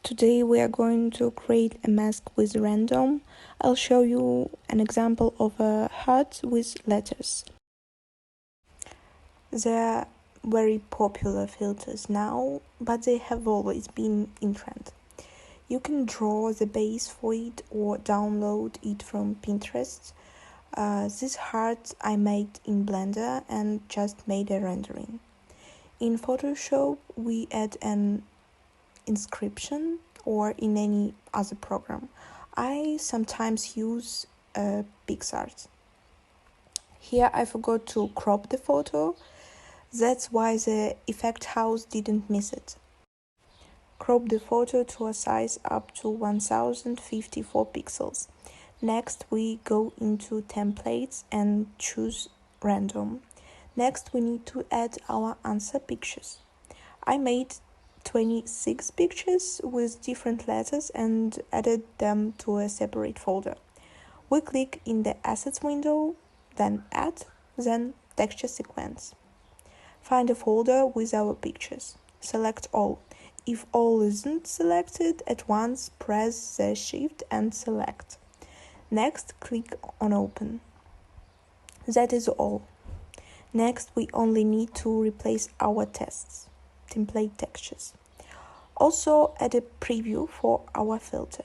Today we are going to create a mask with random. I'll show you an example of a heart with letters. They're very popular filters now, but they have always been in trend. You can draw the base for it or download it from Pinterest. This heart I made in Blender and just made a rendering. In Photoshop we add an inscription or in any other program. I sometimes use PixArt. Here I forgot to crop the photo. That's why the effect house didn't miss it. Crop the photo to a size up to 1054 pixels. Next we go into templates and choose random. Next we need to add our answer pictures. I made 26 pictures with different letters and added them to a separate folder. We click in the Assets window, then Add, then Texture Sequence. Find a folder with our pictures. Select all. If all isn't selected at once, press the Shift and select. Next, click on Open. That is all. Next, we only need to replace our template textures. Also add a preview for our filter.